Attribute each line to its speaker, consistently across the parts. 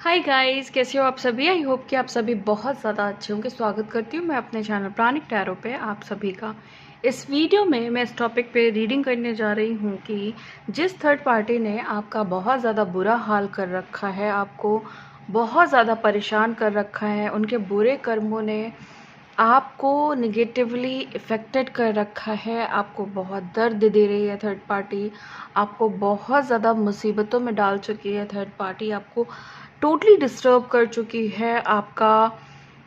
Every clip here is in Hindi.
Speaker 1: हाय गाइस, कैसे हो आप सभी। आई होप कि आप सभी बहुत ज़्यादा अच्छे होंगे। स्वागत करती हूँ मैं अपने चैनल प्राणिक टैरो पे आप सभी का। इस वीडियो में मैं इस टॉपिक पे रीडिंग करने जा रही हूँ कि जिस थर्ड पार्टी ने आपका बहुत ज़्यादा बुरा हाल कर रखा है, आपको बहुत ज़्यादा परेशान कर रखा है, उनके बुरे कर्मों ने आपको निगेटिवली इफ़ेक्टेड कर रखा है, आपको बहुत दर्द दे रही है थर्ड पार्टी, आपको बहुत ज़्यादा मुसीबतों में डाल चुकी है थर्ड पार्टी, आपको टोटली डिस्टर्ब कर चुकी है, आपका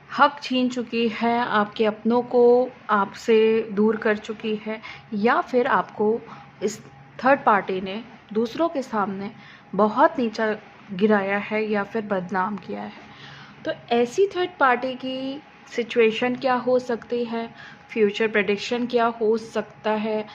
Speaker 1: हक छीन चुकी है, आपके अपनों को आपसे दूर कर चुकी है, या फिर आपको इस थर्ड पार्टी ने दूसरों के सामने बहुत नीचा गिराया है या फिर बदनाम किया है। तो ऐसी थर्ड पार्टी की सिचुएशन क्या हो सकती है, फ्यूचर प्रेडिक्शन क्या हो सकता है,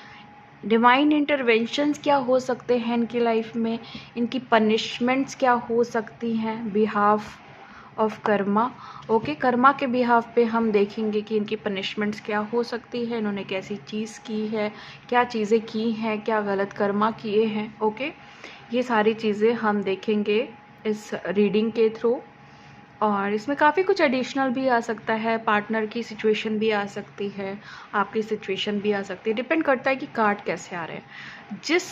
Speaker 1: डिवाइन इंटरवेंशंस क्या हो सकते हैं इनकी लाइफ में, इनकी पनिशमेंट्स क्या हो सकती हैं behalf of Karma. Okay, Karma के बिहाफ पे हम देखेंगे कि इनकी पनिशमेंट्स क्या हो सकती है, इन्होंने कैसी चीज़ की है, क्या चीज़ें की हैं, क्या गलत कर्मा किए हैं। ओके, ये सारी चीज़ें हम देखेंगे इस रीडिंग के थ्रू। और इसमें काफ़ी कुछ एडिशनल भी आ सकता है, पार्टनर की सिचुएशन भी आ सकती है, आपकी सिचुएशन भी आ सकती है। डिपेंड करता है कि कार्ड कैसे आ रहे हैं। जिस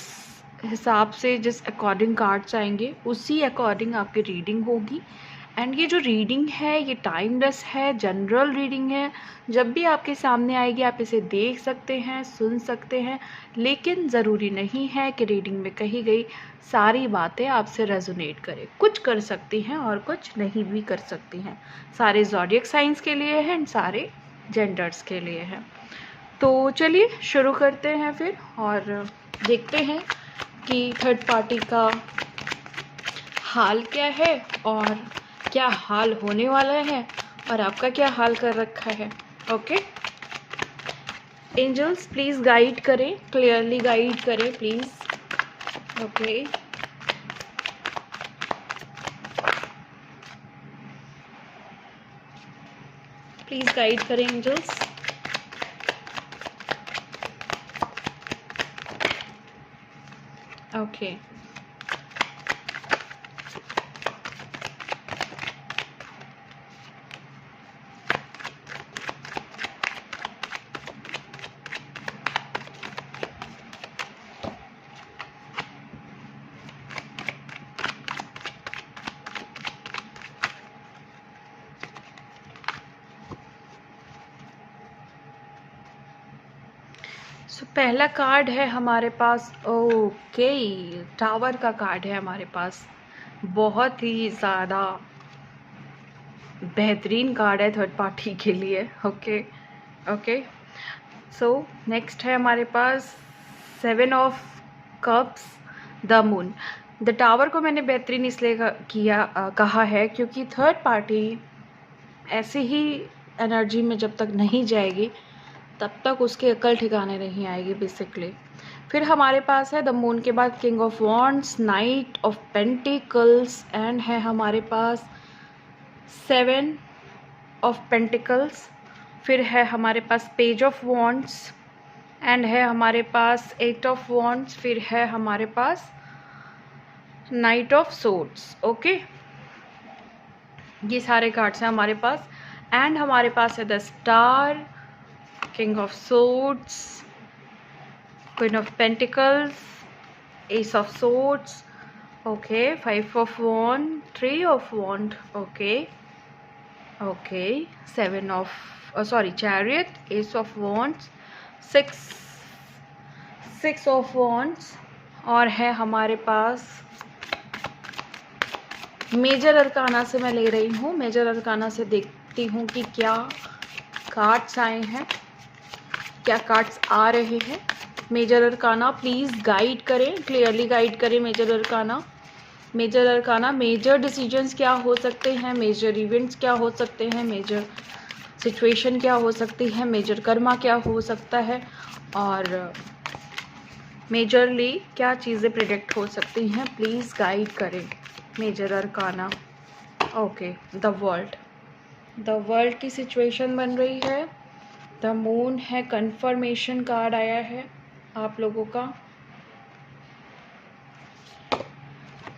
Speaker 1: हिसाब से, जिस अकॉर्डिंग कार्ड्स आएंगे उसी अकॉर्डिंग आपकी रीडिंग होगी। एंड ये जो रीडिंग है ये टाइमलेस है, जनरल रीडिंग है। जब भी आपके सामने आएगी आप इसे देख सकते हैं, सुन सकते हैं, लेकिन ज़रूरी नहीं है कि रीडिंग में कही गई सारी बातें आपसे रेजोनेट करें। कुछ कर सकती हैं और कुछ नहीं भी कर सकती हैं। सारे ज़ोडिएक साइंस के लिए हैं, सारे जेंडर्स के लिए हैं। तो चलिए शुरू करते हैं फिर और देखते हैं कि थर्ड पार्टी का हाल क्या है और क्या हाल होने वाला है और आपका क्या हाल कर रखा है। ओके, एंजल्स प्लीज़ गाइड करें, क्लियरली गाइड करें प्लीज़। ओके, प्लीज़ गाइड करें एंजल्स। ओके, सो पहला कार्ड है हमारे पास। ओके, टावर का कार्ड है हमारे पास। बहुत ही ज़्यादा बेहतरीन कार्ड है थर्ड पार्टी के लिए। ओके ओके, सो नेक्स्ट है हमारे पास 7 of cups, the moon. The tower को मैंने बेहतरीन इसलिए कहा है क्योंकि थर्ड पार्टी ऐसे ही एनर्जी में जब तक नहीं जाएगी तब तक उसकी अकल ठिकाने नहीं आएगी बेसिकली। फिर हमारे पास है द मून के बाद king of wands, night of pentacles, and है हमारे पास 7 ऑफ पेंटिकल्स। फिर है हमारे पास पेज ऑफ वॉन्ड्स, एंड है हमारे पास 8 ऑफ वॉन्ड्स। फिर है हमारे पास नाइट ऑफ सोर्ड्स। ओके, ये सारे कार्ड्स हैं हमारे पास। एंड हमारे पास है the star, king of swords, queen of pentacles, ace of swords, okay, 5 of wand, 3 of wand, okay okay, 7 of chariot, ace of wands, 6 of wands, और है हमारे पास मेजर अरकाना से मैं ले रही हूँ। मेजर अरकाना से देखती हूँ कि क्या कार्ड्स आए हैं, क्या कार्ड्स आ रहे हैं। मेजर अरकाना प्लीज़ गाइड करें, क्लियरली गाइड करें major arcana. Major arcana, major decisions क्या हो सकते हैं, मेजर इवेंट्स क्या हो सकते हैं, मेजर सिचुएशन क्या हो सकती है, मेजर कर्मा क्या हो सकता है, और मेजरली क्या चीज़ें प्रिडिक्ट हो सकती हैं। प्लीज़ गाइड करें major arcana. Okay, the world की सिचुएशन बन रही है। द मून है, कंफर्मेशन कार्ड आया है आप लोगों का।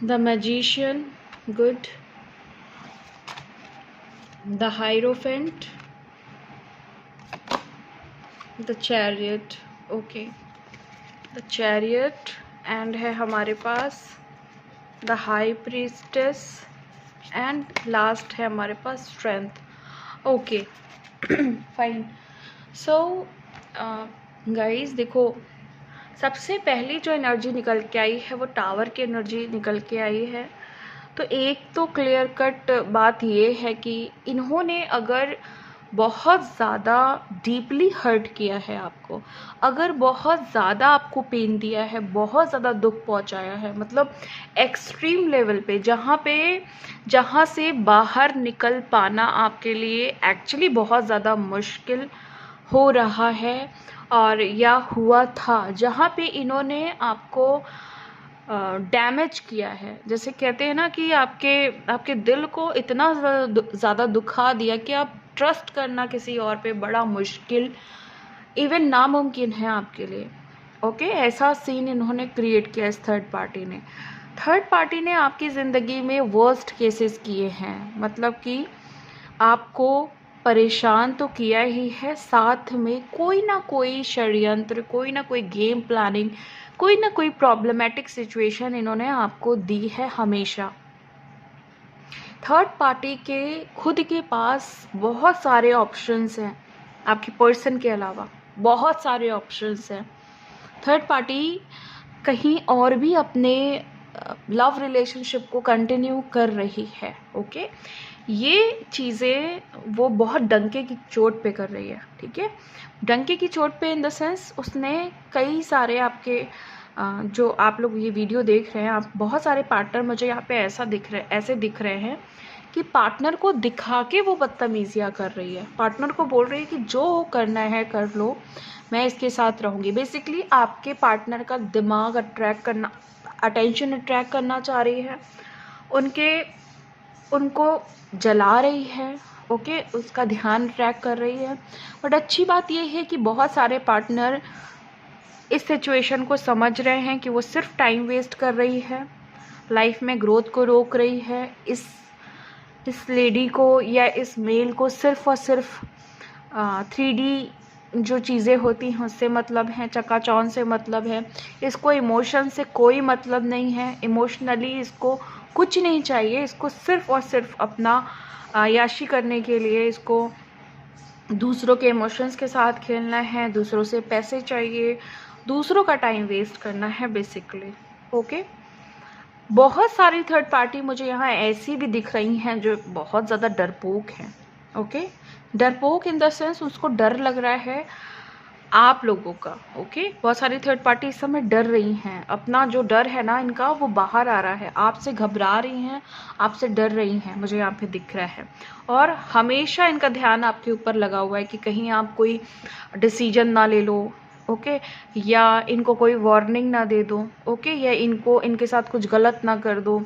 Speaker 1: The magician, good. The hierophant, the chariot, okay, the chariot, and है हमारे पास the high priestess, and last है हमारे पास strength. Okay fine. So guys देखो, सबसे पहली जो एनर्जी निकल के आई है वो टावर की एनर्जी निकल के आई है। तो एक तो क्लियर कट बात ये है कि इन्होंने अगर बहुत ज़्यादा डीपली हर्ट किया है आपको, अगर बहुत ज़्यादा आपको पेन दिया है, बहुत ज़्यादा दुख पहुंचाया है, मतलब एक्सट्रीम लेवल पे, जहाँ से बाहर निकल पाना आपके लिए एक्चुअली बहुत ज़्यादा मुश्किल हो रहा है, और या हुआ था, जहाँ पे इन्होंने आपको डैमेज किया है। जैसे कहते हैं ना कि आपके दिल को इतना ज़्यादा दुखा दिया कि आप ट्रस्ट करना किसी और पे बड़ा मुश्किल, इवन नामुमकिन है आपके लिए। ओके, ऐसा सीन इन्होंने क्रिएट किया इस थर्ड पार्टी ने आपकी ज़िंदगी में वर्स्ट केसेस किए हैं, मतलब कि आपको परेशान तो किया ही है, साथ में कोई ना कोई षड्यंत्र, कोई ना कोई गेम प्लानिंग, कोई ना कोई प्रॉब्लमेटिक सिचुएशन इन्होंने आपको दी है हमेशा। थर्ड पार्टी के खुद के पास बहुत सारे ऑप्शंस हैं, आपके पर्सन के अलावा बहुत सारे ऑप्शंस हैं। थर्ड पार्टी कहीं और भी अपने लव रिलेशनशिप को कंटिन्यू कर रही है। ओके, ये चीज़ें वो बहुत डंके की चोट पे कर रही है, ठीक है। डंके की चोट पे इन द सेंस उसने कई सारे आपके जो आप लोग ये वीडियो देख रहे हैं, आप बहुत सारे पार्टनर मुझे यहाँ पे ऐसे दिख रहे हैं कि पार्टनर को दिखा के वो बदतमीजियाँ कर रही है, पार्टनर को बोल रही है कि जो करना है कर लो, मैं इसके साथ रहूँगी। बेसिकली आपके पार्टनर का दिमाग अट्रैक्ट करना, अटेंशन अट्रैक्ट करना चाह रही है, उनको जला रही है। ओके, उसका ध्यान अट्रैक्ट कर रही है। बट अच्छी बात यह है कि बहुत सारे पार्टनर इस सिचुएशन को समझ रहे हैं कि वो सिर्फ टाइम वेस्ट कर रही है, लाइफ में ग्रोथ को रोक रही है। इस लेडी को या इस मेल को सिर्फ और सिर्फ 3D जो चीज़ें होती हैं उससे मतलब है, चकाचौंध से मतलब है, इसको इमोशन से कोई मतलब नहीं है, इमोशनली इसको कुछ नहीं चाहिए, इसको सिर्फ और सिर्फ अपना याशी करने के लिए इसको दूसरों के इमोशंस के साथ खेलना है, दूसरों से पैसे चाहिए, दूसरों का टाइम वेस्ट करना है बेसिकली। ओके, बहुत सारी थर्ड पार्टी मुझे यहाँ ऐसी भी दिख रही हैं जो बहुत ज़्यादा डरपोक हैं। ओके, डरपोक इन द सेंस उसको डर लग रहा है आप लोगों का। ओके, बहुत सारी थर्ड पार्टी इस समय डर रही हैं, अपना जो डर है ना इनका वो बाहर आ रहा है, आपसे घबरा रही हैं, आपसे डर रही हैं, मुझे यहाँ पे दिख रहा है। और हमेशा इनका ध्यान आपके ऊपर लगा हुआ है कि कहीं आप कोई डिसीजन ना ले लो, ओके, या इनको कोई वार्निंग ना दे दो, ओके, या इनके साथ कुछ गलत ना कर दो,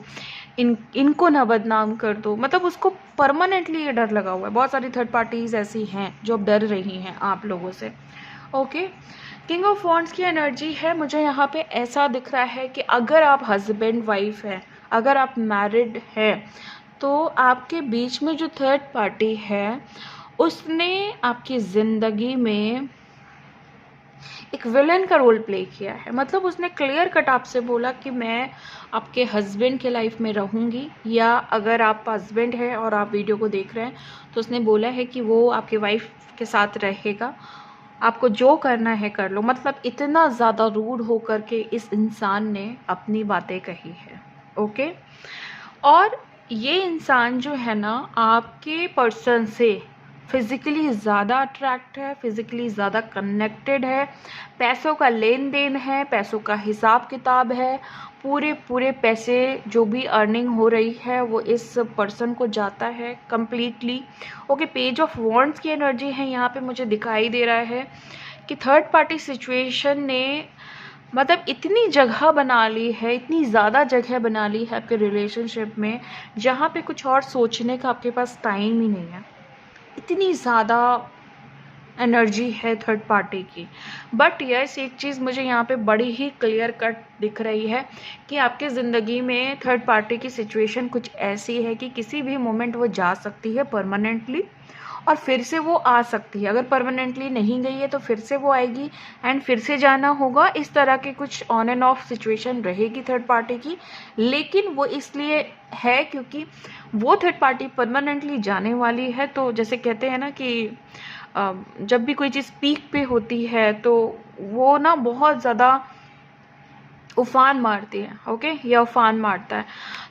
Speaker 1: इनको ना बदनाम कर दो, मतलब उसको परमानेंटली ये डर लगा हुआ है। बहुत सारी थर्ड पार्टीज ऐसी हैं जो डर रही हैं आप लोगों से। ओके, किंग ऑफ वॉन्ड्स की एनर्जी है, मुझे यहाँ पे ऐसा दिख रहा है कि अगर आप हस्बैंड वाइफ हैं, अगर आप मैरिड हैं, तो आपके बीच में जो थर्ड पार्टी है उसने आपकी ज़िंदगी में एक विलन का रोल प्ले किया है। मतलब उसने क्लियर कट आपसे बोला कि मैं आपके हस्बैंड के लाइफ में रहूँगी, या अगर आप हस्बैंड है और आप वीडियो को देख रहे हैं तो उसने बोला है कि वो आपके वाइफ के साथ रहेगा, आपको जो करना है कर लो। मतलब इतना ज़्यादा रूड होकर के इस इंसान ने अपनी बातें कही है। ओके, और ये इंसान जो है ना आपके पर्सन से फिज़िकली ज़्यादा अट्रैक्ट है, फिज़िकली ज़्यादा कनेक्टेड है, पैसों का लेन देन है, पैसों का हिसाब किताब है, पूरे पैसे जो भी अर्निंग हो रही है वो इस पर्सन को जाता है completely. Okay, page of wands की एनर्जी है यहाँ पे, मुझे दिखाई दे रहा है कि थर्ड पार्टी सिचुएशन ने मतलब इतनी जगह बना ली है, इतनी ज़्यादा जगह बना ली है आपके रिलेशनशिप में, जहाँ पे कुछ और सोचने का आपके पास टाइम ही नहीं है। इतनी ज़्यादा एनर्जी है थर्ड पार्टी की। बट यस, एक चीज़ मुझे यहाँ पे बड़ी ही क्लियर कट दिख रही है कि आपकी ज़िंदगी में थर्ड पार्टी की सिचुएशन कुछ ऐसी है कि किसी भी मोमेंट वो जा सकती है परमानेंटली, और फिर से वो आ सकती है। अगर परमानेंटली नहीं गई है तो फिर से वो आएगी एंड फिर से जाना होगा। इस तरह के कुछ ऑन एंड ऑफ सिचुएशन रहेगी थर्ड पार्टी की, लेकिन वो इसलिए है क्योंकि वो थर्ड पार्टी परमानेंटली जाने वाली है। तो जैसे कहते हैं ना कि जब भी कोई चीज़ पीक पे होती है तो वो ना बहुत ज़्यादा उफान मारती है, ओके, या उफान मारता है।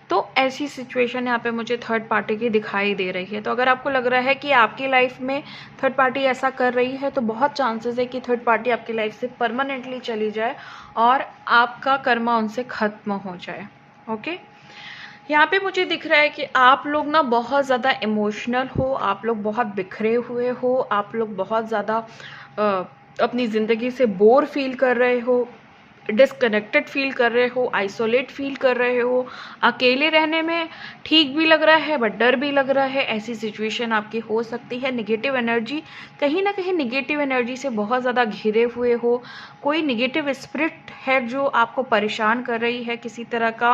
Speaker 1: तो ऐसी सिचुएशन यहाँ पे मुझे थर्ड पार्टी की दिखाई दे रही है। तो अगर आपको लग रहा है कि आपकी लाइफ में थर्ड पार्टी ऐसा कर रही है तो बहुत चांसेस है कि थर्ड पार्टी आपकी लाइफ से परमानेंटली चली जाए और आपका कर्मा उनसे ख़त्म हो जाए, ओके। यहाँ पे मुझे दिख रहा है कि आप लोग ना बहुत ज़्यादा इमोशनल हो, आप लोग बहुत बिखरे हुए हो, आप लोग बहुत ज़्यादा अपनी ज़िंदगी से बोर फील कर रहे हो, डिस्कनेक्टेड फील कर रहे हो, आइसोलेट फील कर रहे हो, अकेले रहने में ठीक भी लग रहा है बट डर भी लग रहा है। ऐसी सिचुएशन आपकी हो सकती है। नेगेटिव एनर्जी, कहीं ना कहीं नेगेटिव एनर्जी से बहुत ज़्यादा घिरे हुए हो। कोई नेगेटिव स्पिरिट है जो आपको परेशान कर रही है, किसी तरह का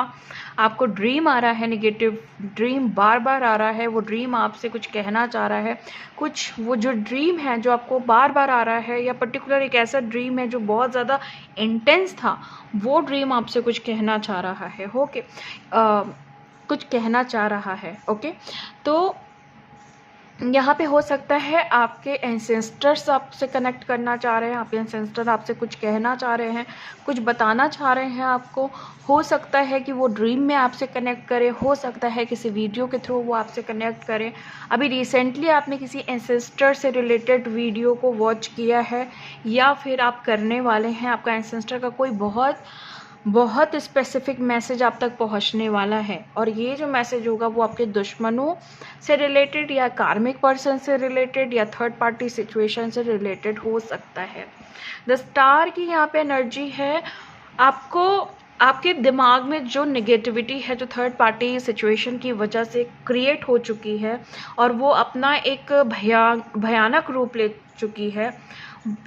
Speaker 1: आपको ड्रीम आ रहा है, नेगेटिव ड्रीम बार बार आ रहा है। वो ड्रीम आपसे कुछ कहना चाह रहा है, कुछ वो जो ड्रीम है जो आपको बार बार आ रहा है, या पर्टिकुलर एक ऐसा ड्रीम है जो बहुत ज़्यादा इंटेंस था, वो ड्रीम आपसे कुछ कहना चाह रहा है, ओके, कुछ कहना चाह रहा है, ओके। तो यहाँ पे हो सकता है आपके एंसेस्टर्स आपसे कनेक्ट करना चाह रहे हैं, आपके एंसेस्टर आपसे कुछ कहना चाह रहे हैं, कुछ बताना चाह रहे हैं आपको। हो सकता है कि वो ड्रीम में आपसे कनेक्ट करें, हो सकता है किसी वीडियो के थ्रू वो आपसे कनेक्ट करें। अभी रिसेंटली आपने किसी एंसेस्टर से रिलेटेड वीडियो को वॉच किया है या फिर आप करने वाले हैं। आपका एंसेस्टर का कोई बहुत स्पेसिफिक मैसेज आप तक पहुंचने वाला है, और ये जो मैसेज होगा वो आपके दुश्मनों से रिलेटेड या कार्मिक पर्सन से रिलेटेड या थर्ड पार्टी सिचुएशन से रिलेटेड हो सकता है। द स्टार की यहाँ पे एनर्जी है, आपको आपके दिमाग में जो नेगेटिविटी है जो थर्ड पार्टी सिचुएशन की वजह से क्रिएट हो चुकी है और वो अपना एक भयानक रूप ले चुकी है,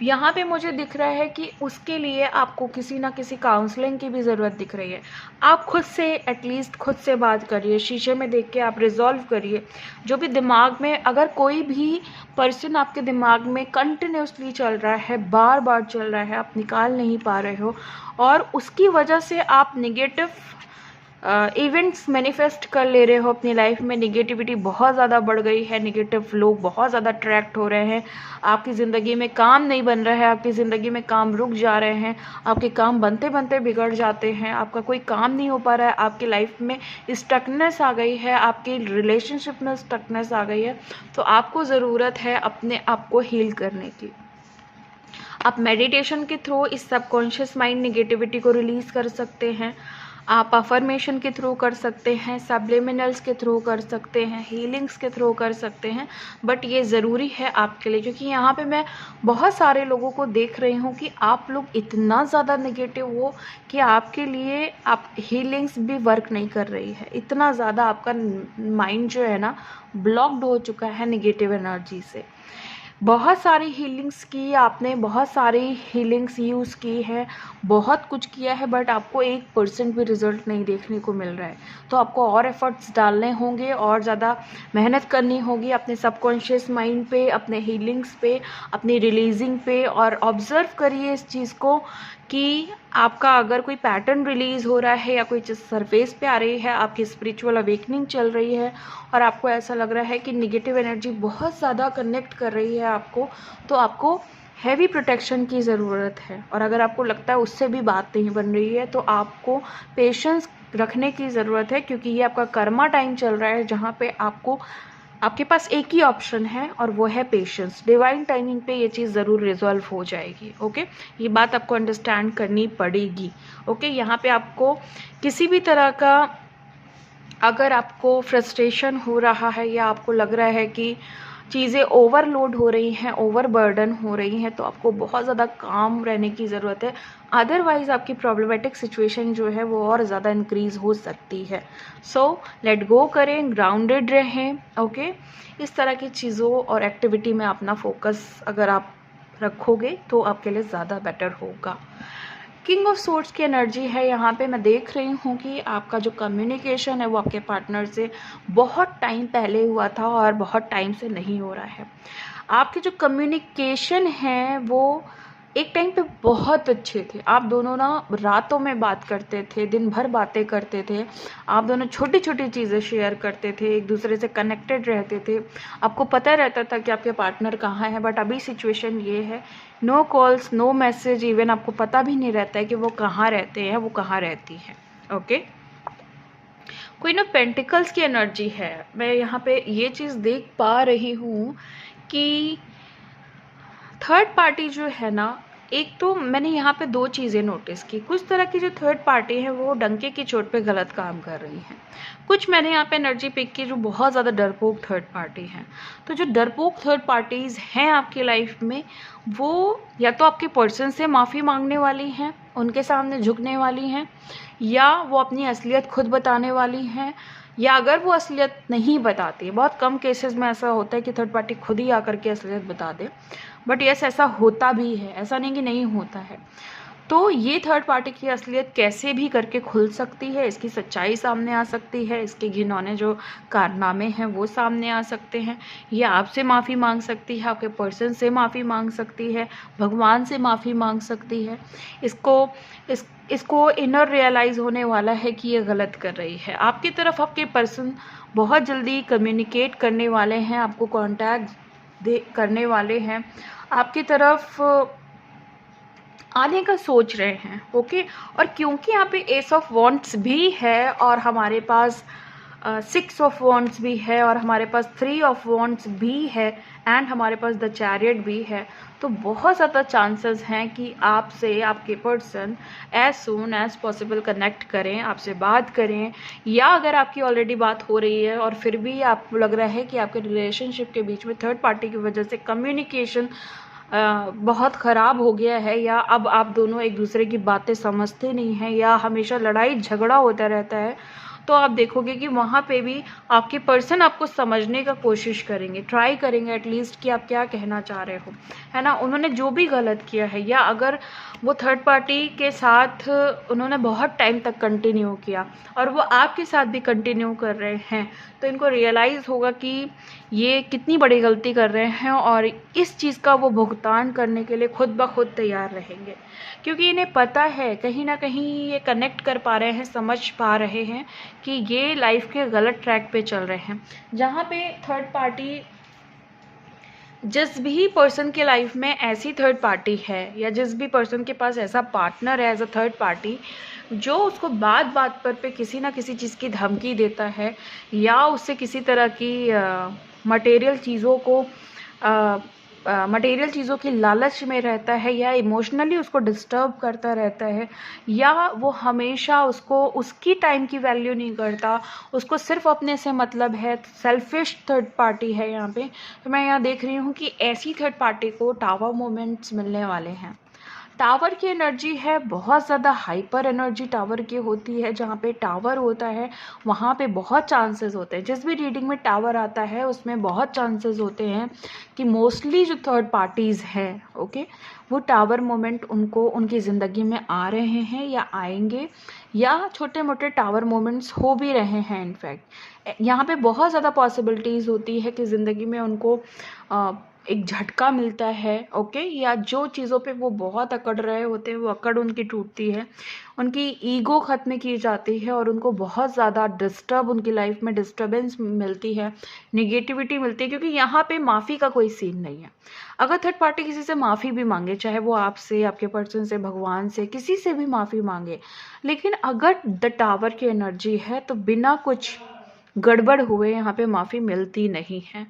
Speaker 1: यहाँ पे मुझे दिख रहा है कि उसके लिए आपको किसी ना किसी काउंसलिंग की भी ज़रूरत दिख रही है। आप खुद से एटलीस्ट खुद से बात करिए, शीशे में देख के आप रिजॉल्व करिए जो भी दिमाग में, अगर कोई भी पर्सन आपके दिमाग में कंटिन्यूसली चल रहा है, बार बार चल रहा है, आप निकाल नहीं पा रहे हो और उसकी वजह से आप नेगेटिव इवेंट्स मैनिफेस्ट कर ले रहे हो अपनी लाइफ में, नेगेटिविटी बहुत ज़्यादा बढ़ गई है, नेगेटिव लोग बहुत ज़्यादा अट्रैक्ट हो रहे हैं, आपकी ज़िंदगी में काम नहीं बन रहा है, आपकी ज़िंदगी में काम रुक जा रहे हैं, आपके काम बनते बनते बिगड़ जाते हैं, आपका कोई काम नहीं हो पा रहा है, आपकी लाइफ में स्टकनेस आ गई है, आपकी रिलेशनशिप में स्टकनेस आ गई है। तो आपको ज़रूरत है अपने आप को हील करने की। आप मेडिटेशन के थ्रू इस सबकॉन्शियस माइंड नेगेटिविटी को रिलीज़ कर सकते हैं, आप अफर्मेशन के थ्रू कर सकते हैं, सब्लिमिनल्स के थ्रू कर सकते हैं, हीलिंग्स के थ्रू कर सकते हैं। बट ये ज़रूरी है आपके लिए, क्योंकि यहाँ पे मैं बहुत सारे लोगों को देख रही हूँ कि आप लोग इतना ज़्यादा नेगेटिव हो कि आपके लिए आप हीलिंग्स भी वर्क नहीं कर रही है। इतना ज़्यादा आपका माइंड जो है ना ब्लॉक्ड हो चुका है नेगेटिव एनर्जी से। बहुत सारी हीलिंग्स की आपने, बहुत सारी हीलिंग्स यूज़ की है, बहुत कुछ किया है, बट आपको 1% भी रिज़ल्ट नहीं देखने को मिल रहा है। तो आपको और एफर्ट्स डालने होंगे, और ज़्यादा मेहनत करनी होगी अपने सबकॉन्शियस माइंड पे, अपने हीलिंग्स पे, अपनी रिलीजिंग पे। और ऑब्ज़र्व करिए इस चीज़ को कि आपका अगर कोई पैटर्न रिलीज़ हो रहा है या कोई चीज़ सरफेस पे आ रही है, आपकी स्पिरिचुअल अवेकनिंग चल रही है और आपको ऐसा लग रहा है कि नेगेटिव एनर्जी बहुत ज़्यादा कनेक्ट कर रही है आपको, तो आपको हैवी प्रोटेक्शन की ज़रूरत है। और अगर आपको लगता है उससे भी बात नहीं बन रही है तो आपको पेशेंस रखने की ज़रूरत है, क्योंकि ये आपका कर्मा टाइम चल रहा है जहाँ पे आपके पास एक ही ऑप्शन है और वो है पेशेंस। डिवाइन टाइमिंग पे ये चीज़ ज़रूर रिजॉल्व हो जाएगी, ओके। ये बात आपको अंडरस्टैंड करनी पड़ेगी, ओके। यहाँ पे आपको किसी भी तरह का, अगर आपको फ्रस्ट्रेशन हो रहा है या आपको लग रहा है कि चीज़ें ओवरलोड हो रही हैं, ओवरबर्डन हो रही हैं, तो आपको बहुत ज़्यादा काम रहने की ज़रूरत है। अदरवाइज़ आपकी प्रॉब्लमेटिक सिचुएशन जो है वो और ज़्यादा इंक्रीज़ हो सकती है। सो लेट गो करें, ग्राउंडेड रहें, ओके। इस तरह की चीज़ों और एक्टिविटी में अपना फोकस अगर आप रखोगे तो आपके लिए ज़्यादा बेटर होगा। किंग ऑफ सोर्ड्स की एनर्जी है यहाँ पे। मैं देख रही हूँ कि आपका जो कम्युनिकेशन है वो आपके पार्टनर से बहुत टाइम पहले हुआ था और बहुत टाइम से नहीं हो रहा है। आपके जो कम्युनिकेशन है वो एक टाइम पे बहुत अच्छे थे। आप दोनों ना रातों में बात करते थे, दिन भर बातें करते थे, आप दोनों छोटी छोटी चीज़ें शेयर करते थे, एक दूसरे से कनेक्टेड रहते थे, आपको पता रहता था कि आपके पार्टनर कहाँ है। बट अभी सिचुएशन ये है, no calls, no message, even आपको पता भी नहीं रहता है कि वो कहाँ रहते हैं, वो कहाँ रहती है, ओके। क्वीन ऑफ पेंटिकल्स की एनर्जी है। मैं यहाँ पे ये चीज़ देख पा रही हूँ कि थर्ड पार्टी जो है ना, एक तो मैंने यहाँ पे दो चीज़ें नोटिस की। कुछ तरह की जो थर्ड पार्टी है वो डंके की चोट पे गलत काम कर रही हैं। कुछ मैंने यहाँ पे एनर्जी पिक की जो बहुत ज़्यादा डरपोक थर्ड पार्टी हैं। तो जो डरपोक थर्ड पार्टीज़ हैं आपकी लाइफ में, वो या तो आपके पर्सन से माफ़ी मांगने वाली हैं, उनके सामने झुकने वाली हैं, या वो अपनी असलियत खुद बताने वाली हैं, या अगर वो असलियत नहीं बताती है, बहुत कम केसेस में ऐसा होता है कि थर्ड पार्टी खुद ही आकर के असलियत बता दे, बट यस ऐसा होता भी है, ऐसा नहीं कि नहीं होता है। तो ये थर्ड पार्टी की असलियत कैसे भी करके खुल सकती है, इसकी सच्चाई सामने आ सकती है, इसके घिनौने जो कारनामे हैं वो सामने आ सकते हैं। ये आपसे माफ़ी मांग सकती है, आपके पर्सन से माफ़ी मांग सकती है, भगवान से माफ़ी मांग सकती है। इसको इनर रियलाइज़ होने वाला है कि ये गलत कर रही है। आपकी तरफ आपके पर्सन बहुत जल्दी कम्युनिकेट करने वाले हैं, आपको कॉन्टैक्ट करने वाले हैं, आपकी तरफ आने का सोच रहे हैं, ओके। और क्योंकि यहाँ पे एस ऑफ वॉन्ट्स भी है और हमारे पास 6 ऑफ वॉन्ट्स भी है और हमारे पास 3 ऑफ वॉन्ट्स भी है एंड हमारे पास द चैरियट भी है, तो बहुत ज़्यादा चांसेस हैं कि आपसे आपके person as soon as possible connect करें, आपसे बात करें। या अगर आपकी ऑलरेडी बात हो रही है और फिर भी आपको लग रहा है कि आपके रिलेशनशिप के बीच में थर्ड पार्टी की वजह से कम्युनिकेशन बहुत ख़राब हो गया है, या अब आप दोनों एक दूसरे की बातें समझते नहीं हैं, या हमेशा लड़ाई झगड़ा होता रहता है, तो आप देखोगे कि वहाँ पे भी आपके पर्सन आपको समझने का कोशिश करेंगे, ट्राई करेंगे एटलीस्ट कि आप क्या कहना चाह रहे हो, है ना। उन्होंने जो भी गलत किया है, या अगर वो थर्ड पार्टी के साथ उन्होंने बहुत टाइम तक कंटिन्यू किया और वो आपके साथ भी कंटिन्यू कर रहे हैं, तो इनको रियलाइज़ होगा कि ये कितनी बड़ी गलती कर रहे हैं और इस चीज़ का वो भुगतान करने के लिए खुद ब खुद तैयार रहेंगे, क्योंकि इन्हें पता है, कहीं ना कहीं ये कनेक्ट कर पा रहे हैं, समझ पा रहे हैं कि ये लाइफ के गलत ट्रैक पे चल रहे हैं। जहाँ पे थर्ड पार्टी, जिस भी पर्सन के लाइफ में ऐसी थर्ड पार्टी है, या जिस भी पर्सन के पास ऐसा पार्टनर है एज अ थर्ड पार्टी, जो उसको बात बात पर किसी ना किसी चीज़ की धमकी देता है, या उससे किसी तरह की मटेरियल चीज़ों की लालच में रहता है, या इमोशनली उसको डिस्टर्ब करता रहता है, या वो हमेशा उसको उसकी टाइम की वैल्यू नहीं करता, उसको सिर्फ अपने से मतलब है, सेल्फिश थर्ड पार्टी है यहाँ पे। तो मैं यहाँ देख रही हूँ कि ऐसी थर्ड पार्टी को टावर मोमेंट्स मिलने वाले हैं। टावर की एनर्जी है, बहुत ज़्यादा हाइपर एनर्जी टावर की होती है। जहाँ पे टावर होता है वहाँ पे बहुत चांसेस होते हैं, जिस भी रीडिंग में टावर आता है उसमें बहुत चांसेस होते हैं कि मोस्टली जो थर्ड पार्टीज़ हैं, ओके, वो टावर मोमेंट उनको उनकी ज़िंदगी में आ रहे हैं या आएंगे, या छोटे मोटे टावर मोमेंट्स हो भी रहे हैं। इनफैक्ट यहाँ पे बहुत ज़्यादा पॉसिबिलिटीज़ होती है कि ज़िंदगी में उनको एक झटका मिलता है, ओके, या जो चीज़ों पे वो बहुत अकड़ रहे होते हैं वो अकड़ उनकी टूटती है, उनकी ईगो ख़त्म की जाती है और उनको बहुत ज़्यादा उनकी लाइफ में डिस्टर्बेंस मिलती है, निगेटिविटी मिलती है, क्योंकि यहाँ पे माफ़ी का कोई सीन नहीं है। अगर थर्ड पार्टी किसी से माफ़ी भी मांगे, चाहे वो आपसे, आपके पर्सन से, भगवान से, किसी से भी माफ़ी मांगे, लेकिन अगर द टावर की एनर्जी है तो बिना कुछ गड़बड़ हुए यहाँ पे माफ़ी मिलती नहीं है।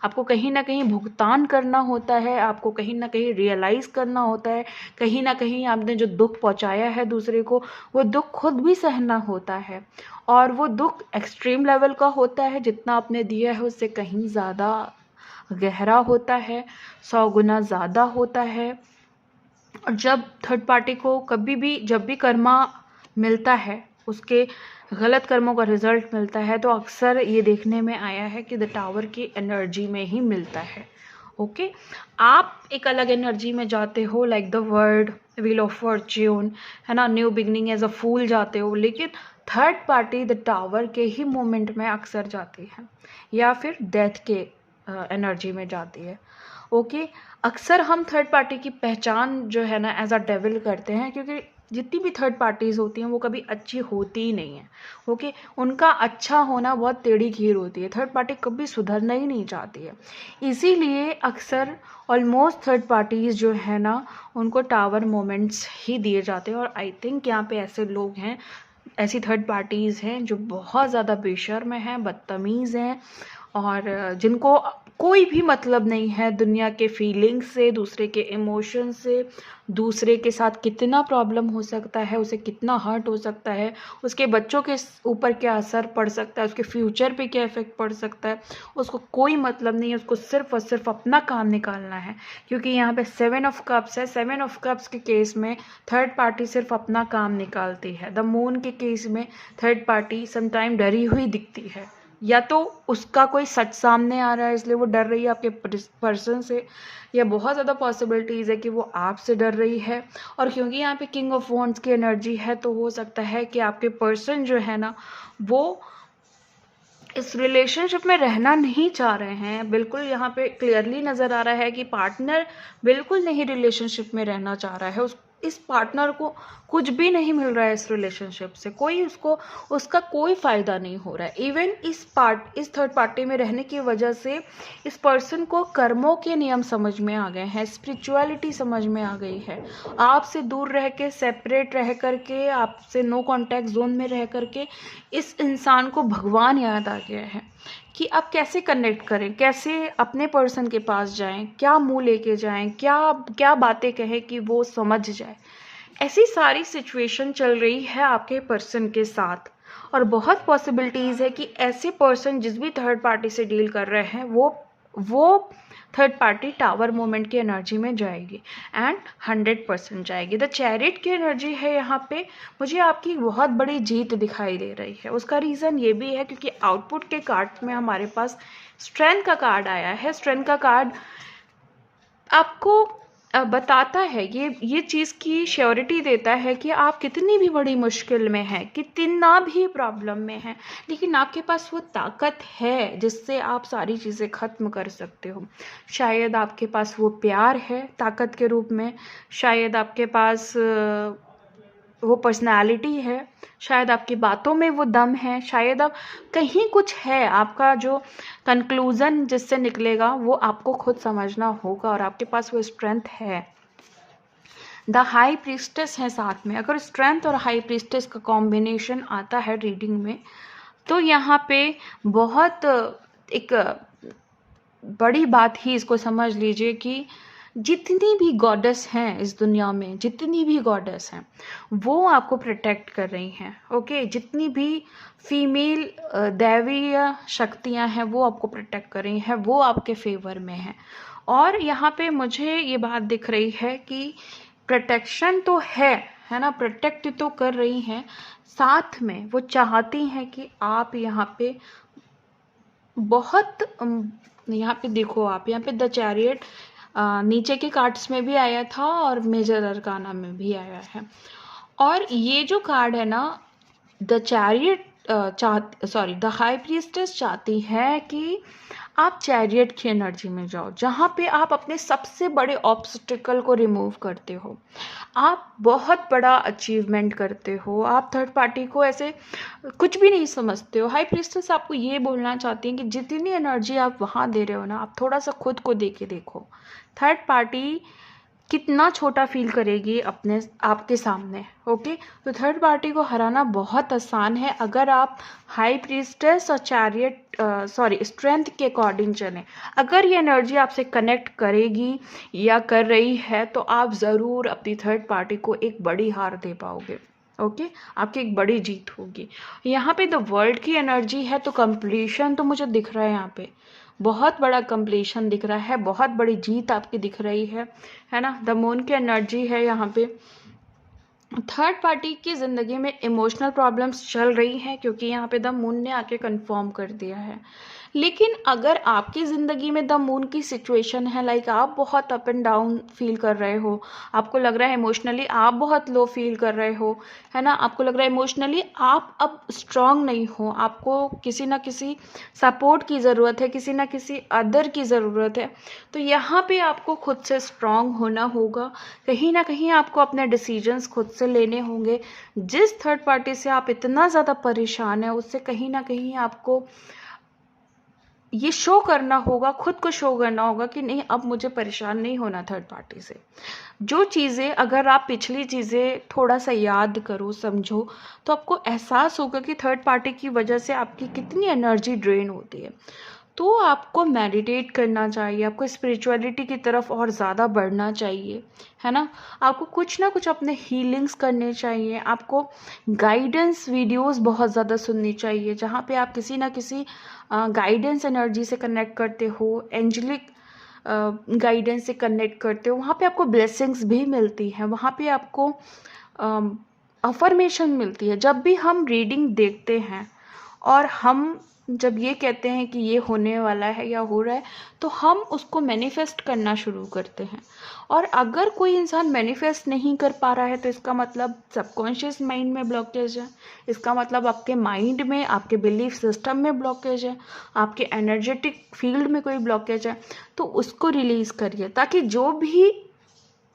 Speaker 1: आपको कहीं ना कहीं भुगतान करना होता है, आपको कहीं ना कहीं रियलाइज़ करना होता है, कहीं ना कहीं आपने जो दुख पहुंचाया है दूसरे को, वो दुख खुद भी सहना होता है, और वो दुख एक्सट्रीम लेवल का होता है। जितना आपने दिया है उससे कहीं ज़्यादा गहरा होता है, 100 गुना ज़्यादा होता है। और जब थर्ड पार्टी को कभी भी जब भी कर्मा मिलता है, उसके गलत कर्मों का रिजल्ट मिलता है, तो अक्सर ये देखने में आया है कि द टावर की एनर्जी में ही मिलता है। ओके, आप एक अलग एनर्जी में जाते हो, like the word wheel of Fortune, है ना, न्यू बिगनिंग एज अ फूल जाते हो, लेकिन थर्ड पार्टी द टावर के ही मोमेंट में अक्सर जाती है, या फिर डेथ के एनर्जी में जाती है। ओके, अक्सर हम थर्ड पार्टी की पहचान जो है ना एज अ डेविल करते हैं, क्योंकि जितनी भी थर्ड पार्टीज़ होती हैं वो कभी अच्छी होती ही नहीं है। ओके, उनका अच्छा होना बहुत टेढ़ी खीर होती है, थर्ड पार्टी कभी सुधरना ही नहीं चाहती है। इसीलिए अक्सर ऑलमोस्ट थर्ड पार्टीज़ जो है ना उनको टावर मोमेंट्स ही दिए जाते हैं। और आई थिंक यहाँ पे ऐसे लोग हैं, ऐसी थर्ड पार्टीज़ हैं जो बहुत ज़्यादा बेशर्म हैं, बदतमीज़ हैं, और जिनको कोई भी मतलब नहीं है दुनिया के फीलिंग्स से, दूसरे के इमोशन से, दूसरे के साथ कितना प्रॉब्लम हो सकता है, उसे कितना हर्ट हो सकता है, उसके बच्चों के ऊपर क्या असर पड़ सकता है, उसके फ्यूचर पे क्या इफेक्ट पड़ सकता है, उसको कोई मतलब नहीं है। उसको सिर्फ और सिर्फ अपना काम निकालना है, क्योंकि यहाँ पे 7 ऑफ कप्स है। 7 ऑफ कप्स के केस में थर्ड पार्टी सिर्फ अपना काम निकालती है। द मून के केस में थर्ड पार्टी समटाइम डरी हुई दिखती है, या तो उसका कोई सच सामने आ रहा है इसलिए वो डर रही है आपके पर्सन से, या बहुत ज़्यादा पॉसिबिलिटीज़ है कि वो आपसे डर रही है। और क्योंकि यहाँ पे किंग ऑफ वॉन्ड्स की एनर्जी है, तो हो सकता है कि आपके पर्सन जो है ना वो इस रिलेशनशिप में रहना नहीं चाह रहे हैं। बिल्कुल यहाँ पे क्लियरली नज़र आ रहा है कि पार्टनर बिल्कुल नहीं रिलेशनशिप में रहना चाह रहा है। इस पार्टनर को कुछ भी नहीं मिल रहा है इस रिलेशनशिप से, कोई उसका कोई फ़ायदा नहीं हो रहा है। इवन इस थर्ड पार्टी में रहने की वजह से इस पर्सन को कर्मों के नियम समझ में आ गए हैं, स्पिरिचुअलिटी समझ में आ गई है। आपसे दूर रह के, सेपरेट रह करके, आपसे नो कॉन्टैक्ट जोन में रह करके इस इंसान को भगवान याद आ गया है कि आप कैसे कनेक्ट करें, कैसे अपने पर्सन के पास जाएं, क्या मुंह लेके जाएं, क्या क्या बातें कहें कि वो समझ जाए। ऐसी सारी सिचुएशन चल रही है आपके पर्सन के साथ, और बहुत पॉसिबिलिटीज़ है कि ऐसे पर्सन जिस भी थर्ड पार्टी से डील कर रहे हैं वो थर्ड पार्टी टावर मोमेंट की एनर्जी में जाएगी, एंड 100% जाएगी। द चैरिट की एनर्जी है यहाँ पे। मुझे आपकी बहुत बड़ी जीत दिखाई दे रही है। उसका रीज़न ये भी है क्योंकि आउटपुट के कार्ड में हमारे पास स्ट्रेंथ का कार्ड आया है। स्ट्रेंथ का कार्ड आपको बताता है, ये चीज़ की श्योरिटी देता है कि आप कितनी भी बड़ी मुश्किल में हैं, कितना भी प्रॉब्लम में हैं, लेकिन आपके पास वो ताकत है जिससे आप सारी चीज़ें ख़त्म कर सकते हो। शायद आपके पास वो प्यार है ताकत के रूप में, शायद आपके पास वो पर्सनालिटी है, शायद आपकी बातों में वो दम है, शायद अब कहीं कुछ है। आपका जो कंक्लूज़न जिससे निकलेगा वो आपको खुद समझना होगा, और आपके पास वो स्ट्रेंथ है। द हाई प्रीस्टेस है साथ में। अगर स्ट्रेंथ और हाई प्रीस्टेस का कॉम्बिनेशन आता है रीडिंग में, तो यहाँ पे बहुत एक बड़ी बात ही इसको समझ लीजिए कि जितनी भी गॉडेस हैं इस दुनिया में, जितनी भी गॉडेस हैं वो आपको प्रोटेक्ट कर रही हैं। ओके, जितनी भी फीमेल दैवीय शक्तियां हैं वो आपको प्रोटेक्ट कर रही हैं, वो आपके फेवर में हैं। और यहाँ पे मुझे ये बात दिख रही है कि प्रोटेक्शन तो है ना, प्रोटेक्ट तो कर रही हैं, साथ में वो चाहती हैं कि आप यहाँ पे बहुत यहाँ पे देखो, आप यहाँ पे द चैरियट नीचे के कार्ड्स में भी आया था और मेजर अरकाना में भी आया है। और ये जो कार्ड है ना, the chariot the high priestess चाहती है कि आप चैरियट की एनर्जी में जाओ, जहाँ पे आप अपने सबसे बड़े ऑब्स्टिकल को रिमूव करते हो, आप बहुत बड़ा अचीवमेंट करते हो, आप थर्ड पार्टी को ऐसे कुछ भी नहीं समझते हो। हाई प्रीस्टेस आपको ये बोलना चाहती हैं कि जितनी एनर्जी आप वहाँ दे रहे हो ना, आप थोड़ा सा खुद को दे के देखो, थर्ड पार्टी कितना छोटा फील करेगी अपने आपके सामने। ओके, तो थर्ड पार्टी को हराना बहुत आसान है अगर आप हाई प्रीस्टेस और चैरियट स्ट्रेंथ के अकॉर्डिंग चलें। अगर ये एनर्जी आपसे कनेक्ट करेगी या कर रही है, तो आप ज़रूर अपनी थर्ड पार्टी को एक बड़ी हार दे पाओगे। ओके, आपकी एक बड़ी जीत होगी। यहाँ पे द वर्ल्ड की एनर्जी है, तो कंप्लीशन तो मुझे दिख रहा है यहाँ पे। बहुत बड़ा कंप्लीशन दिख रहा है, बहुत बड़ी जीत आपकी दिख रही है ना। द मून की एनर्जी है यहाँ पे। थर्ड पार्टी की ज़िंदगी में इमोशनल प्रॉब्लम्स चल रही हैं, क्योंकि यहाँ पे द मून ने आके कंफर्म कर दिया है। लेकिन अगर आपकी ज़िंदगी में द मून की सिचुएशन है, लाइक आप बहुत अप एंड डाउन फील कर रहे हो, आपको लग रहा है इमोशनली आप बहुत लो फील कर रहे हो, है ना, आपको लग रहा है इमोशनली आप अब स्ट्रांग नहीं हो, आपको किसी ना किसी सपोर्ट की ज़रूरत है, किसी ना किसी अदर की ज़रूरत है, तो यहाँ पे आपको खुद से स्ट्रांग होना होगा। कहीं ना कहीं आपको अपने डिसीजंस खुद से लेने होंगे। जिस थर्ड पार्टी से आप इतना ज़्यादा परेशान है, उससे कहीं ना कहीं आपको ये शो करना होगा, खुद को शो करना होगा कि नहीं, अब मुझे परेशान नहीं होना थर्ड पार्टी से। जो चीज़ें, अगर आप पिछली चीज़ें थोड़ा सा याद करो, समझो, तो आपको एहसास होगा कि थर्ड पार्टी की वजह से आपकी कितनी एनर्जी ड्रेन होती है। तो आपको मेडिटेट करना चाहिए, आपको स्पिरिचुअलिटी की तरफ और ज़्यादा बढ़ना चाहिए, है ना। आपको कुछ ना कुछ अपने हीलिंग्स करने चाहिए, आपको गाइडेंस वीडियोस बहुत ज़्यादा सुननी चाहिए, जहाँ पे आप किसी ना किसी गाइडेंस एनर्जी से कनेक्ट करते हो, एंजलिक गाइडेंस से कनेक्ट करते हो। वहाँ पे आपको ब्लेसिंग्स भी मिलती हैं, वहाँ पे आपको अफर्मेशन मिलती है। जब भी हम रीडिंग देखते हैं और हम जब ये कहते हैं कि ये होने वाला है या हो रहा है, तो हम उसको मैनिफेस्ट करना शुरू करते हैं। और अगर कोई इंसान मैनिफेस्ट नहीं कर पा रहा है, तो इसका मतलब सबकॉन्शियस माइंड में ब्लॉकेज है, इसका मतलब आपके माइंड में, आपके बिलीफ सिस्टम में ब्लॉकेज है, आपके एनर्जेटिक फील्ड में कोई ब्लॉकेज है। तो उसको रिलीज़ करिए, ताकि जो भी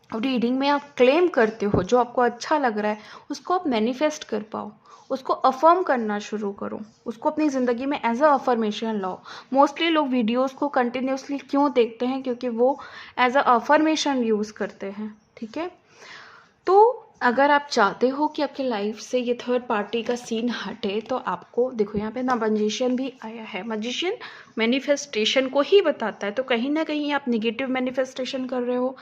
Speaker 1: रीडिंग में आप क्लेम करते हो, जो आपको अच्छा लग रहा है, उसको आप मैनिफेस्ट कर पाओ, उसको अफर्म करना शुरू करो, उसको अपनी ज़िंदगी में एज अ अफर्मेशन लाओ। मोस्टली लोग वीडियोस को कंटिन्यूसली क्यों देखते हैं, क्योंकि वो एज अ अफर्मेशन यूज़ करते हैं, ठीक है। तो अगर आप चाहते हो कि आपकी लाइफ से ये थर्ड पार्टी का सीन हटे, तो आपको देखो यहाँ पे ना मजिशियन भी आया है। मजिशियन मैनिफेस्टेशन को ही बताता है, तो कहीं ना कहीं आप निगेटिव मैनिफेस्टेशन कर रहे हो,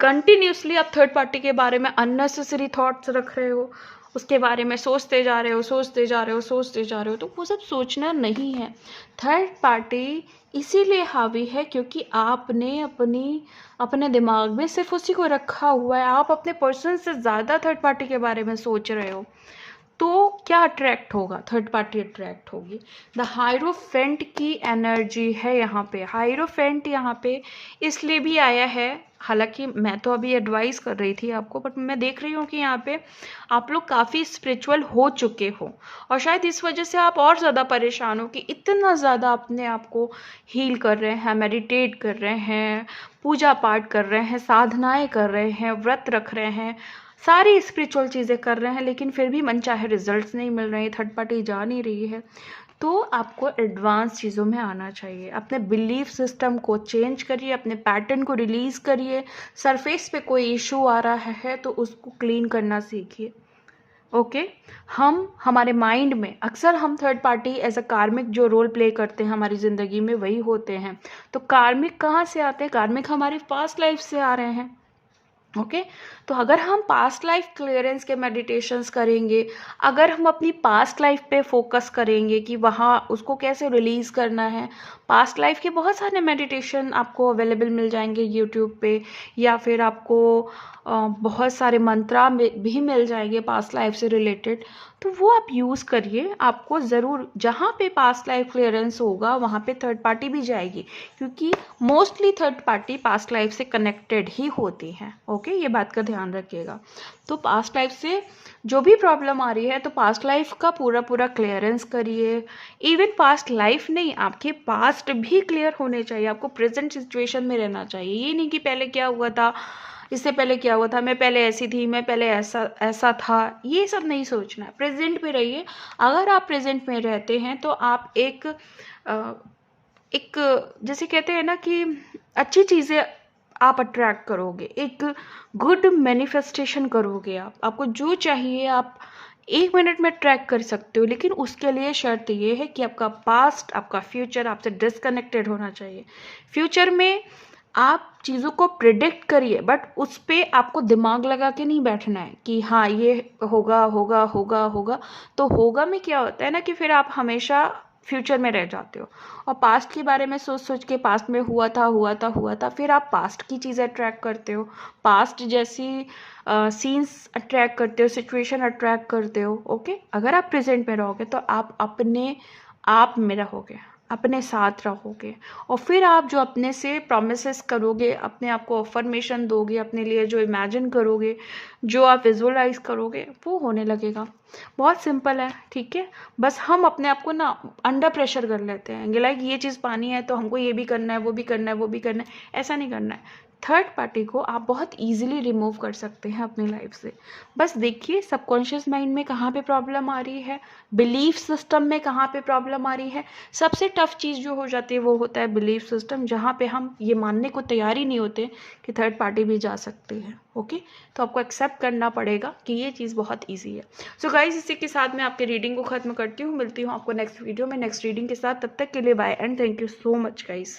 Speaker 1: कंटिन्यूसली आप थर्ड पार्टी के बारे में अननेसेसरी थॉट्स रख रहे हो, उसके बारे में सोचते जा रहे हो, सोचते जा रहे हो, सोचते जा रहे हो, तो वो सब सोचना नहीं है। थर्ड पार्टी इसीलिए हावी है क्योंकि आपने अपने दिमाग में सिर्फ उसी को रखा हुआ है। आप अपने पर्सन से ज़्यादा थर्ड पार्टी के बारे में सोच रहे हो, तो क्या अट्रैक्ट होगा? थर्ड पार्टी अट्रैक्ट होगी। द हायरोफेंट की एनर्जी है यहाँ पे। हायरोफेंट यहाँ पे इसलिए भी आया है, हालांकि मैं तो अभी एडवाइस कर रही थी आपको, बट मैं देख रही हूँ कि यहाँ पे आप लोग काफ़ी स्पिरिचुअल हो चुके हो, और शायद इस वजह से आप और ज़्यादा परेशान हो कि इतना ज़्यादा अपने आप को हील कर रहे हैं, मेडिटेट कर रहे हैं, पूजा पाठ कर रहे हैं, साधनाएं कर रहे हैं, व्रत रख रहे हैं, सारी स्पिरिचुअल चीज़ें कर रहे हैं, लेकिन फिर भी मनचाहे रिजल्ट्स नहीं मिल रहे हैं, थर्ड पार्टी जा नहीं रही है। तो आपको एडवांस चीज़ों में आना चाहिए। अपने बिलीफ सिस्टम को चेंज करिए, अपने पैटर्न को रिलीज़ करिए। सरफेस पे कोई इशू आ रहा है तो उसको क्लीन करना सीखिए। ओके। हमारे माइंड में अक्सर हम थर्ड पार्टी एज अ कार्मिक जो रोल प्ले करते हैं हमारी ज़िंदगी में, वही होते हैं। तो कार्मिक कहाँ से आते हैं? कार्मिक हमारी पास्ट लाइफ से आ रहे हैं। ओके। तो अगर हम पास्ट लाइफ क्लियरेंस के मेडिटेशंस करेंगे, अगर हम अपनी पास्ट लाइफ पे फोकस करेंगे कि वहाँ उसको कैसे रिलीज़ करना है, पास्ट लाइफ के बहुत सारे मेडिटेशन आपको अवेलेबल मिल जाएंगे यूट्यूब पे, या फिर आपको बहुत सारे मंत्रा भी मिल जाएंगे पास्ट लाइफ से रिलेटेड, तो वो आप यूज़ करिए। आपको ज़रूर, जहाँ पे पास्ट लाइफ क्लियरेंस होगा वहाँ पे थर्ड पार्टी भी जाएगी, क्योंकि mostly third party past life से कनेक्टेड ही होती हैं। ओके, ये बात का ध्यान रखिएगा। तो पास्ट लाइफ से जो भी प्रॉब्लम आ रही है, तो पास्ट लाइफ का पूरा क्लियरेंस करिए। इवन पास्ट लाइफ नहीं, आपके पास्ट भी क्लियर होने चाहिए। आपको प्रेजेंट सिचुएशन में रहना चाहिए। ये नहीं कि पहले क्या हुआ था, इससे पहले क्या हुआ था, मैं पहले ऐसी थी, मैं पहले ऐसा था, ये सब नहीं सोचना है। प्रेजेंट में रहिए। अगर आप प्रेजेंट में रहते हैं तो आप एक जैसे कहते हैं ना कि अच्छी चीज़ें आप अट्रैक्ट करोगे, एक गुड मैनिफेस्टेशन करोगे। आपको जो चाहिए आप 1 मिनट में ट्रैक कर सकते हो, लेकिन उसके लिए शर्त ये है कि आपका पास्ट, आपका फ्यूचर आपसे डिस्कनेक्टेड होना चाहिए। फ्यूचर में आप चीज़ों को प्रिडिक्ट करिए, बट उस पर आपको दिमाग लगा के नहीं बैठना है कि हाँ ये होगा होगा होगा होगा। तो होगा में क्या होता है ना कि फिर आप हमेशा फ्यूचर में रह जाते हो। और पास्ट के बारे में सोच सोच के पास्ट में हुआ था फिर आप पास्ट की चीज़ें अट्रैक्ट करते हो, पास्ट जैसी सीन्स अट्रैक्ट करते हो, सिचुएशन अट्रैक्ट करते हो। ओके, अगर आप प्रेजेंट में रहोगे तो आप अपने आप में रहोगे, अपने साथ रहोगे, और फिर आप जो अपने से प्रोमिसेस करोगे, अपने आप को अफर्मेशन दोगे, अपने लिए जो इमेजिन करोगे, जो आप विजुअलाइज करोगे, वो होने लगेगा। बहुत सिंपल है, ठीक है। बस हम अपने आप को ना अंडर प्रेशर कर लेते हैं कि लाइक ये चीज़ पानी है तो हमको ये भी करना है, वो भी करना है, वो भी करना है। ऐसा नहीं करना है। थर्ड पार्टी को आप बहुत ईजिली रिमूव कर सकते हैं अपनी लाइफ से। बस देखिए सबकॉन्शियस माइंड में कहाँ पे प्रॉब्लम आ रही है, बिलीफ सिस्टम में कहाँ पे प्रॉब्लम आ रही है। सबसे टफ चीज़ जो हो जाती है वो होता है बिलीफ सिस्टम, जहाँ पे हम ये मानने को तैयार ही नहीं होते कि थर्ड पार्टी भी जा सकती है। ओके, तो आपको एक्सेप्ट करना पड़ेगा कि ये चीज़ बहुत ईजी है। सो गाइज, इसी के साथ मैं आपके रीडिंग को ख़त्म करती हूँ। मिलती हूँ आपको नेक्स्ट वीडियो में नेक्स्ट रीडिंग के साथ। तब तक के लिए bye and thank you so much guys.